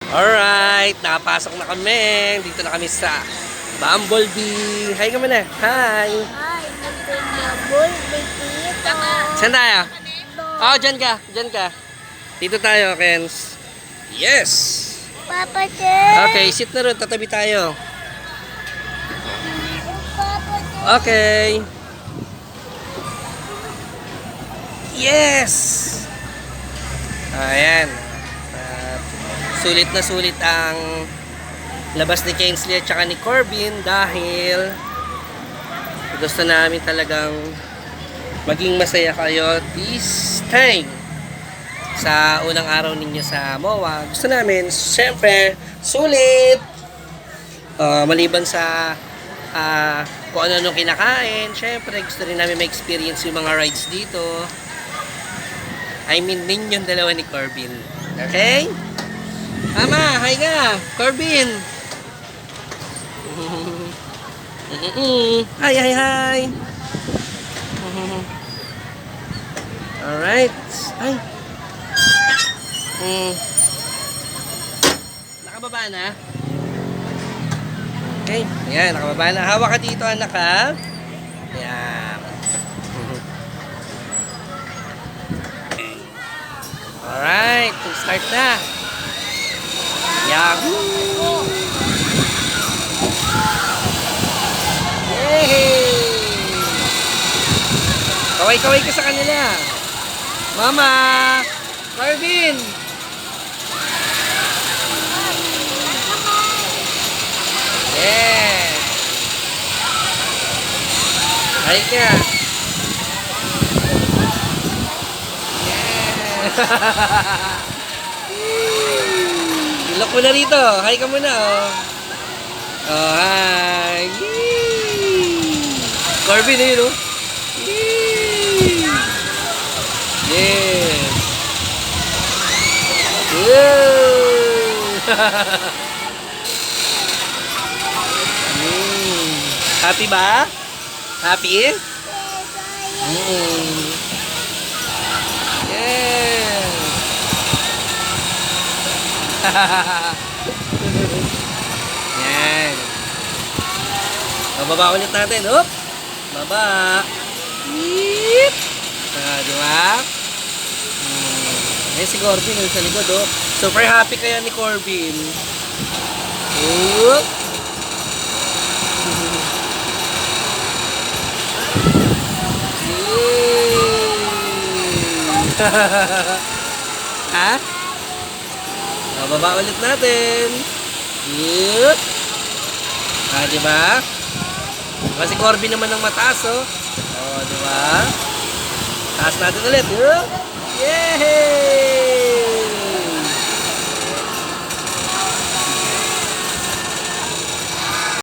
Alright, nakapasok na kami. Dito na kami sa Bumblebee. Hi ka muna. Hi. Ay, nagpinabol, dito. Saan tayo? Oh, dyan ka. Dyan ka. Dito tayo, Kens. Yes! Papa Chen. Okay, sit na rin. Tatabi tayo. Papa Chen. Okay. Yes! Ayan. Sulit na sulit ang labas ni Kingsley at saka ni Corbin dahil gusto namin talagang maging masaya kayo this time sa unang araw ninyo sa MOA. Gusto namin, syempre, sulit! Maliban sa kung ano-ano kinakain, syempre, gusto rin namin ma-experience yung mga rides dito. I mean, ninyo dalawa ni Corbin. Okay? Tama, hi ka, Corbin. Hi, hi, hi. Alright. Ay. Nakababa na? Okay, ayan, nakababa na. Hawak ka dito, anak, ha? Ayan. Alright, start na. Yahoo! Yay! Kaway-kaway ka sa kanila. Mama! Marvin! Yes! Hay ka! Yes! Ilok mo na rito. Hi ka muna, oh. Oh, hi. Yee! Corbin, ayun, oh. Yee! Yes. Happy ba? Happy? Yes. Yan. Bababa ulit natin. Hop. Baba. Yip. Di ba? Ayan si Corbin sa likod, oh. Super happy kaya ni Corbin. Hop. Ha? Baba ulit natin. Yup. Diba? Kasi Corbin naman ng mataas, oh. Oh, diba? Taas natin ulit. Yup. Yay!